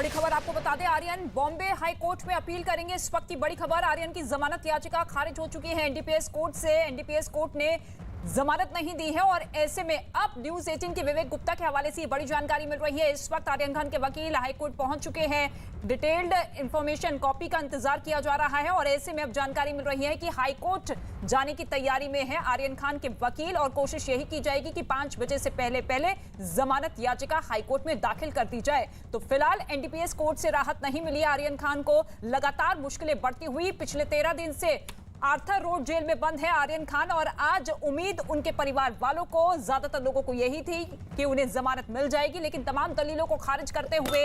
बड़ी खबर आपको बता दें, आर्यन बॉम्बे हाई कोर्ट में अपील करेंगे। इस वक्त की बड़ी खबर, आर्यन की जमानत याचिका खारिज हो चुकी है एनडीपीएस कोर्ट से। एनडीपीएस कोर्ट ने जमानत नहीं दी है और ऐसे में अब न्यूज 18 के विवेक गुप्ता के हवाले से बड़ी जानकारी मिल रही है। इस वक्त आर्यन खान के वकील हाई कोर्ट पहुंच चुके हैं। डिटेल्ड इंफॉर्मेशन कॉपी का इंतजार किया जा रहा है और ऐसे में अब जानकारी मिल रही है कि हाई कोर्ट जाने की तैयारी में है आर्यन खान के वकील और कोशिश यही की जाएगी कि 5 बजे से पहले जमानत याचिका हाई कोर्ट में दाखिल कर दी जाए। तो फिलहाल एनडीपीएस कोर्ट से राहत नहीं मिली आर्यन खान को। लगातार मुश्किलें बढ़ती हुई पिछले 13 दिन से आर्थर रोड जेल में बंद है आर्यन खान और आज उम्मीद उनके परिवार वालों को, ज्यादातर लोगों को यही थी कि उन्हें जमानत मिल जाएगी, लेकिन तमाम दलीलों को खारिज करते हुए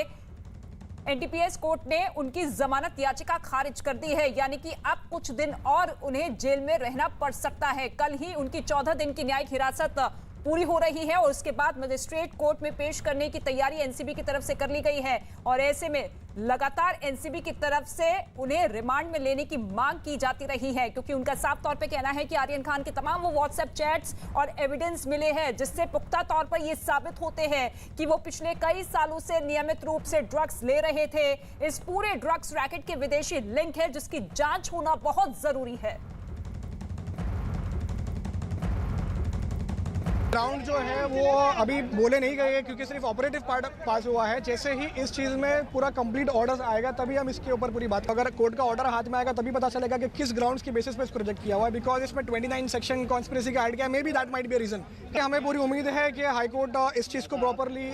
एनडीपीएस कोर्ट ने उनकी जमानत याचिका खारिज कर दी है। यानी कि अब कुछ दिन और उन्हें जेल में रहना पड़ सकता है। कल ही उनकी 14 दिन की न्यायिक हिरासत पूरी हो रही है और उसके बाद मजिस्ट्रेट कोर्ट में पेश करने की तैयारी एनसीबी की तरफ से कर ली गई है और ऐसे में लगातार एनसीबी की तरफ से उन्हें रिमांड में लेने की मांग की जाती रही है, क्योंकि उनका साफ तौर पे कहना है कि आर्यन खान के तमाम वो व्हाट्सएप चैट्स और एविडेंस मिले हैं जिससे पुख्ता तौर पर ये साबित होते हैं कि वो पिछले कई सालों से नियमित रूप से ड्रग्स ले रहे थे। इस पूरे ड्रग्स रैकेट के विदेशी लिंक है जिसकी जांच होना बहुत जरूरी है। ग्राउंड जो है वो अभी बोले नहीं गए क्योंकि सिर्फ ऑपरेटिव पार्ट पास हुआ है। जैसे ही इस चीज़ में पूरा कंप्लीट ऑर्डर आएगा तभी हम इसके ऊपर पूरी बात, अगर कोर्ट का ऑर्डर हाथ में आएगा तभी पता चलेगा कि किस ग्राउंड्स की बेसिस पे इसको रिजेक्ट किया हुआ है। बिकॉज इसमें 29 सेक्शन कॉन्स्पिरेसी का ऐड किया, maybe that might be a reason. हमें पूरी उम्मीद है कि हाई कोर्ट इस चीज़ को प्रॉपरली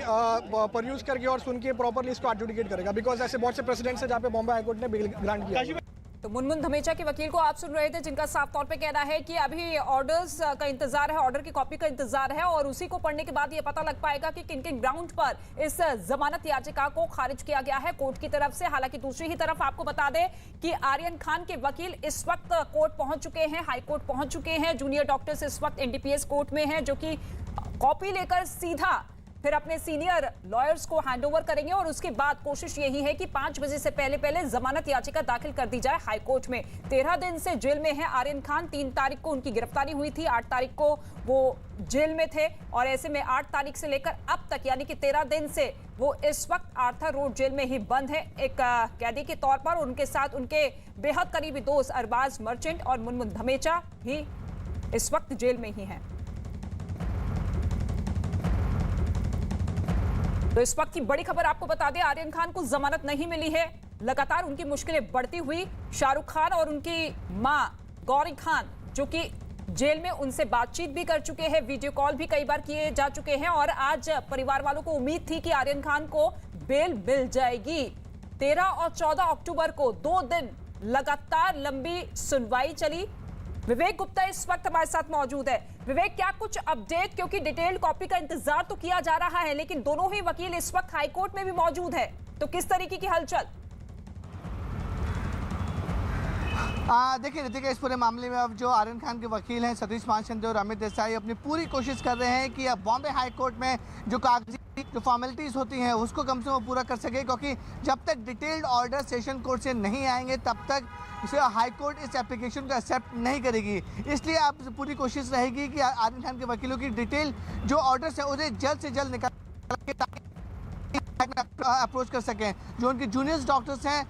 परयूज करके और सुन के प्रॉपरली इसको एडजुडिकेट करेगा। बिकॉज ऐसे बहुत से प्रेसिडेंट्स है जहाँ पे बॉम्बे हाई कोर्ट ने बेल ग्रांट किया। तो मुनमुन धमेचा के वकील को आप सुन रहे थे, जिनका साफ तौर पे कहना है कि अभी ऑर्डर्स का इंतजार है, ऑर्डर की कॉपी का इंतजार है और उसी को पढ़ने के बाद ये पता लग पाएगा कि किन किन ग्राउंड पर इस जमानत याचिका को खारिज किया गया है कोर्ट की तरफ से। हालांकि दूसरी ही तरफ आपको बता दें कि आर्यन खान के वकील इस वक्त कोर्ट पहुंच चुके हैं, हाई कोर्ट पहुंच चुके हैं। जूनियर डॉक्टर्स इस वक्त एनडीपीएस कोर्ट में हैं जो कि कॉपी लेकर सीधा फिर अपने सीनियर लॉयर्स को हैंडओवर करेंगे और उसके बाद कोशिश यही है कि 5 बजे से पहले जमानत याचिका दाखिल कर दी जाए हाई कोर्ट में। 13 दिन से जेल में है आर्यन खान। 3 तारीख को उनकी गिरफ्तारी हुई थी, 8 तारीख को वो जेल में थे और ऐसे में 8 तारीख से लेकर अब तक यानी कि 13 दिन से वो इस वक्त आर्थर रोड जेल में ही बंद है एक कैदी के तौर पर। उनके साथ उनके बेहद करीबी दोस्त अरबाज मर्चेंट और मुनमुन धमेचा भी इस वक्त जेल में ही हैं। तो इस वक्त की बड़ी खबर आपको बता दें, आर्यन खान को जमानत नहीं मिली है। लगातार उनकी मुश्किलें बढ़ती हुई शाहरुख खान और उनकी मां गौरी खान जो कि जेल में उनसे बातचीत भी कर चुके हैं, वीडियो कॉल भी कई बार किए जा चुके हैं और आज परिवार वालों को उम्मीद थी कि आर्यन खान को बेल मिल जाएगी। 13 और 14 अक्टूबर को 2 दिन लगातार लंबी सुनवाई चली। विवेक गुप्ता इस वक्त हमारे साथ मौजूद है। विवेक, क्या कुछ अपडेट, क्योंकि डिटेल्ड कॉपी का इंतजार तो किया जा रहा है लेकिन दोनों ही वकील इस वक्त हाई कोर्ट में भी मौजूद है, तो किस तरीके की हलचल? देखिए रितिका, इस पूरे मामले में अब जो आर्यन खान के वकील हैं सतीश महाचंद्र और अमित देसाई अपनी पूरी कोशिश कर रहे हैं कि अब बॉम्बे हाई कोर्ट में जो कागजी जो फॉर्मेलिटीज़ होती हैं उसको कम से कम पूरा कर सके, क्योंकि जब तक डिटेल्ड ऑर्डर सेशन कोर्ट से नहीं आएंगे तब तक इसे हाई कोर्ट इस एप्लीकेशन को एक्सेप्ट नहीं करेगी। इसलिए अब पूरी कोशिश रहेगी कि आर्यन खान के वकीलों की डिटेल जो ऑर्डर्स है उन्हें जल्द से जल्द निकाल के अप्रोच कर सकें। जो उनके जूनियर्स डॉक्टर्स हैं,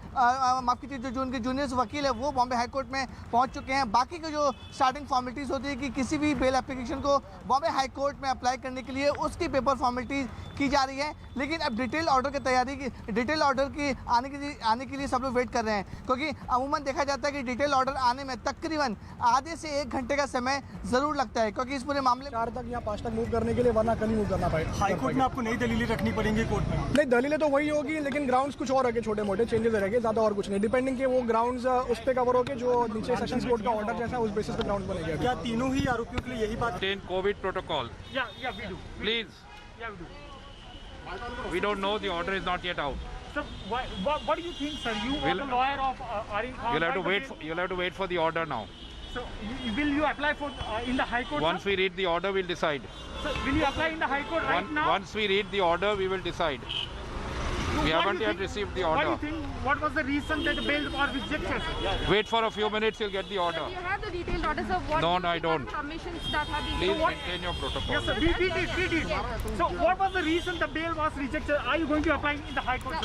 माफ़ कीजिए, जो उनके जूनियर्स वकील है वो बॉम्बे हाई कोर्ट में पहुंच चुके हैं। बाकी के जो स्टार्टिंग फॉर्मेलिटीज़ होती है कि किसी भी बेल एप्लीकेशन को बॉम्बे हाई कोर्ट में अप्लाई करने के लिए उसकी पेपर फॉर्मेलिटीज़ की जा रही है, लेकिन अब डिटेल ऑर्डर की तैयारी की, डिटेल ऑर्डर की आने के लिए सब लोग वेट कर रहे हैं, क्योंकि अमूमन देखा जाता है कि डिटेल ऑर्डर आने में तकरीबन आधे से 1 घंटे का समय ज़रूर लगता है, क्योंकि इस पूरे मामले 4 तक या 5 तक मूव करने के लिए, वरना कल ही मूव करना पाएगा। हाई कोर्ट में आपको नई दलीलें रखनी पड़ेंगी कोर्ट में? नहीं, दलीलें तो वही होगी लेकिन ग्राउंड्स कुछ और रखे, छोटे मोटे चेंजेस रहेंगे, ज़्यादा और कुछ नहीं। डिपेंडिंग के वो ग्राउंड्स उस पर कवर होके जो नीचे सेशंस कोर्ट का ऑर्डर जैसा उस बेसिस पे ग्राउंड बनेगा। क्या तीनों ही आरोपियों के लिए यही बात? COVID protocol. Yeah, we do. Please. Yeah, we do. We don't know, the order is not yet out. So what do you think, sir? You are the lawyer of Aryan Khan. You'll have to wait for the order now. So will you apply for in the High Court? Once we read the order, we'll decide. So will you apply in the High Court right now? Once we read the order, we will decide. We haven't yet received the order. What do you think? What was the reason that the bail was rejected? Wait for a few minutes, you'll get the order. You have the detailed orders of what No, I don't. Permissions that have been Please maintain your protocol. Yes, sir. We did. So what was the reason the bail was rejected? Are you going to apply in the High Court?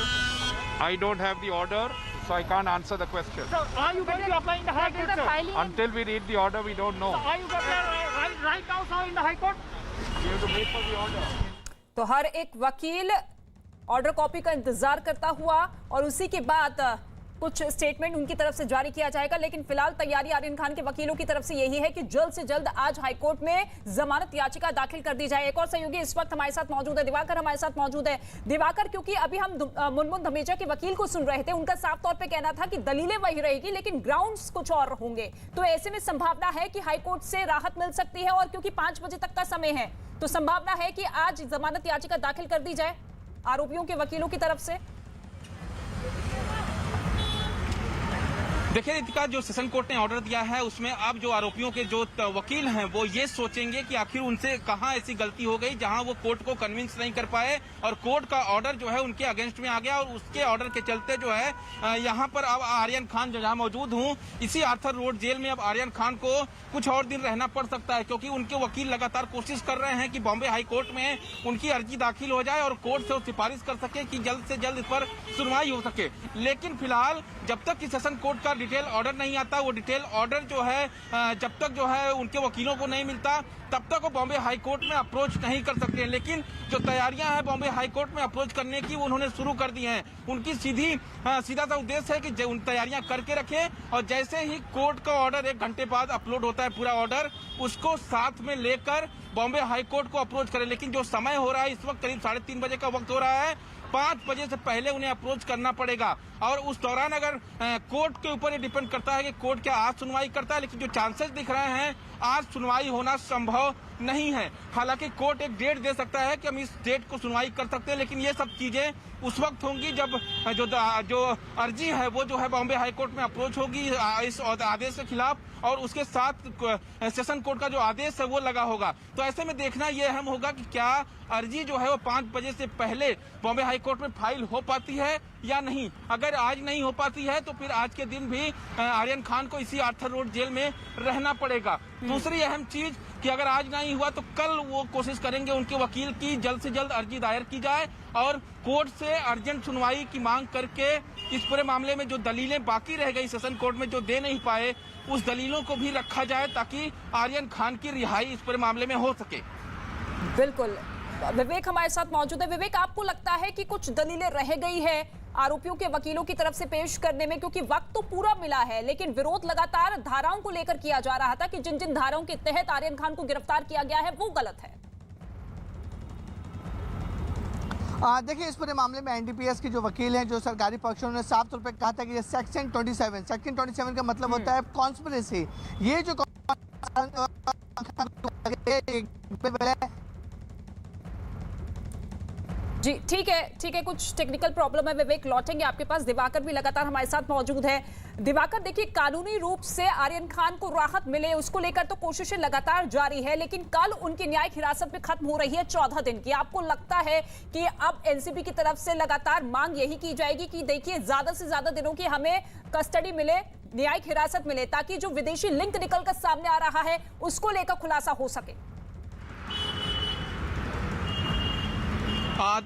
I don't have the order, so I can't answer the question. So are you going to apply in the High That is Court, the sir? filing. Until we read the order, we don't know. So are you going to right now, sir, in the High Court? We have to wait for the order. तो हर एक वकील order copy का इंतजार करता हुआ और उसी के बाद कुछ स्टेटमेंट उनकी तरफ से जारी किया जाएगा। लेकिन फिलहाल तैयारी आर्यन खान के वकीलों की तरफ से यही है कि जल्द से जल्द आज हाईकोर्ट में जमानत याचिका दाखिल कर दी जाए। एक और सहयोगी इस वक्त हमारे साथ मौजूद है, दिवाकर हमारे साथ मौजूद है। दिवाकर, क्योंकि अभी हम मुनमुन धमेजा के वकील को सुन रहे थे, उनका साफ तौर पे कहना था कि दलीलें वही रहेगी लेकिन ग्राउंड्स कुछ और होंगे, तो ऐसे में संभावना है कि हाईकोर्ट से राहत मिल सकती है और क्योंकि 5 बजे तक का समय है तो संभावना है कि आज जमानत याचिका दाखिल कर दी जाए आरोपियों के वकीलों की तरफ से। देखिए रितिका, जो सेशन कोर्ट ने ऑर्डर दिया है उसमें अब जो आरोपियों के जो वकील हैं वो ये सोचेंगे कि आखिर उनसे कहां ऐसी गलती हो गई जहां वो कोर्ट को कन्विंस नहीं कर पाए और कोर्ट का ऑर्डर जो है उनके अगेंस्ट में आ गया और उसके ऑर्डर के चलते जो है यहां पर अब आर्यन खान जो जहां मौजूद हूं इसी आर्थर रोड जेल में अब आर्यन खान को कुछ और दिन रहना पड़ सकता है, क्योंकि उनके वकील लगातार कोशिश कर रहे हैं कि बॉम्बे हाई कोर्ट में उनकी अर्जी दाखिल हो जाए और कोर्ट से वो सिफारिश कर सके कि जल्द से जल्द इस पर सुनवाई हो सके। लेकिन फिलहाल जब तक कि सेशन कोर्ट का डिटेल ऑर्डर नहीं आता, वो डिटेल ऑर्डर जो है जब तक जो है उनके वकीलों को नहीं मिलता तब तक वो बॉम्बे हाई कोर्ट में अप्रोच नहीं कर सकते हैं। लेकिन जो तैयारियां हैं बॉम्बे हाई कोर्ट में अप्रोच करने की वो उन्होंने शुरू कर दी हैं। उनकी सीधा सा उद्देश्य है कि उन तैयारियां करके रखें और जैसे ही कोर्ट का ऑर्डर 1 घंटे बाद अपलोड होता है पूरा ऑर्डर, उसको साथ में लेकर बॉम्बे हाई कोर्ट को अप्रोच करें। लेकिन जो समय हो रहा है इस वक्त करीब 3:30 बजे का वक्त हो रहा है, 5 बजे से पहले उन्हें अप्रोच करना पड़ेगा और उस दौरान अगर कोर्ट के ऊपर ये डिपेंड करता है कि कोर्ट क्या आज सुनवाई करता है, लेकिन जो चांसेस दिख रहे हैं आज सुनवाई होना संभव नहीं है। हालांकि कोर्ट एक डेट दे सकता है कि हम इस डेट को सुनवाई कर सकते हैं, लेकिन ये सब चीजें उस वक्त होंगी जब जो अर्जी है वो जो है बॉम्बे हाई कोर्ट में अप्रोच होगी इस आदेश के खिलाफ और उसके साथ सेशन कोर्ट का जो आदेश है वो लगा होगा। तो ऐसे में देखना ये अहम होगा कि क्या अर्जी जो है वो 5 बजे से पहले बॉम्बे हाई कोर्ट में फाइल हो पाती है या नहीं। अगर आज नहीं हो पाती है तो फिर आज के दिन भी आर्यन खान को इसी आर्थर रोड जेल में रहना पड़ेगा। दूसरी अहम चीज कि अगर आज नहीं हुआ तो कल वो कोशिश करेंगे उनके वकील की जल्द से जल्द अर्जी दायर की जाए और कोर्ट से अर्जेंट सुनवाई की मांग करके इस पूरे मामले में जो दलीलें बाकी रह गई सेशन कोर्ट में जो दे नहीं पाए उस दलीलों को भी रखा जाए ताकि आर्यन खान की रिहाई इस पूरे मामले में हो सके। बिल्कुल, विवेक हमारे साथ मौजूद है। विवेक, आपको लगता है कि कुछ दलीलें रह गई है आरोपियों के वकीलों की तरफ से पेश करने में, क्योंकि वक्त तो पूरा मिला है लेकिन विरोध लगातार धाराओं को लेकर किया जा रहा था कि जिन जिन धाराओं के तहत आर्यन खान को गिरफ्तार किया गया है वो गलत है। देखिए इस पूरे मामले में एनडीपीएस के जो वकील हैं जो सरकारी पक्ष उन्होंने साफ तौर पे कहा था कि ये सेक्शन 27 का मतलब होता है कॉन्स्पिरेसी। ये जो जी ठीक है, कुछ टेक्निकल प्रॉब्लम है विवेक, लौटेंगे आपके पास। दिवाकर भी लगातार हमारे साथ मौजूद है। दिवाकर, देखिए कानूनी रूप से आर्यन खान को राहत मिले उसको लेकर तो कोशिशें लगातार जारी है, लेकिन कल उनकी न्यायिक हिरासत में खत्म हो रही है 14 दिन की। आपको लगता है कि अब एनसीबी की तरफ से लगातार मांग यही की जाएगी कि देखिए ज्यादा से ज्यादा दिनों की हमें कस्टडी मिले, न्यायिक हिरासत मिले, ताकि जो विदेशी लिंक निकलकर सामने आ रहा है उसको लेकर खुलासा हो सके?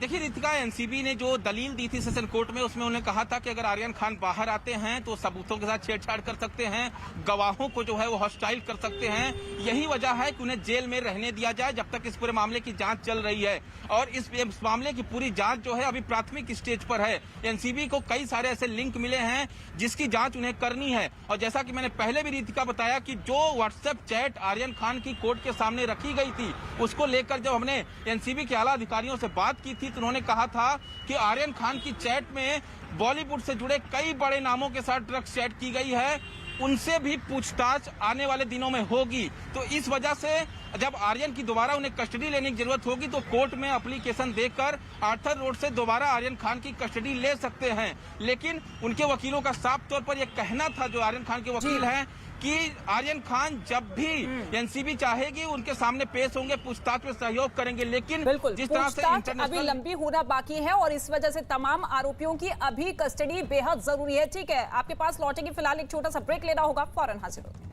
देखिए रितिका, एनसीबी ने जो दलील दी थी सेशन कोर्ट में उसमें उन्होंने कहा था कि अगर आर्यन खान बाहर आते हैं तो सबूतों के साथ छेड़छाड़ कर सकते हैं, गवाहों को जो है वो हॉस्टाइल कर सकते हैं। यही वजह है कि उन्हें जेल में रहने दिया जाए जब तक इस पूरे मामले की जांच चल रही है और इस मामले की पूरी जांच जो है अभी प्राथमिक स्टेज पर है। एनसीबी को कई सारे ऐसे लिंक मिले हैं जिसकी जांच उन्हें करनी है और जैसा कि मैंने पहले भी रितिका बताया कि जो व्हाट्सएप चैट आर्यन खान की कोर्ट के सामने रखी गई थी उसको लेकर जब हमने एनसीबी के आला अधिकारियों से बात की थी तो उन्होंने कहा था कि आर्यन खान की चैट में बॉलीवुड से जुड़े कई बड़े नामों के साथ ड्रग्स चैट की गई है, उनसे भी पूछताछ आने वाले दिनों में होगी। तो इस वजह से जब आर्यन की दोबारा उन्हें कस्टडी लेने की जरूरत होगी तो कोर्ट में एप्लीकेशन देकर आर्थर रोड से दोबारा आर्यन खान की कस्टडी ले सकते हैं। लेकिन उनके वकीलों का साफ तौर पर यह कहना था, जो आर्यन खान के वकील हैं, कि आर्यन खान जब भी एनसीबी चाहेगी उनके सामने पेश होंगे, पूछताछ में सहयोग करेंगे। लेकिन बिल्कुल, जिस तरह से अभी लंबी होना बाकी है और इस वजह से तमाम आरोपियों की अभी कस्टडी बेहद जरूरी है। ठीक है, आपके पास लौटेंगे, फिलहाल एक छोटा सा ब्रेक लेना होगा, फौरन हाजिर होते हैं।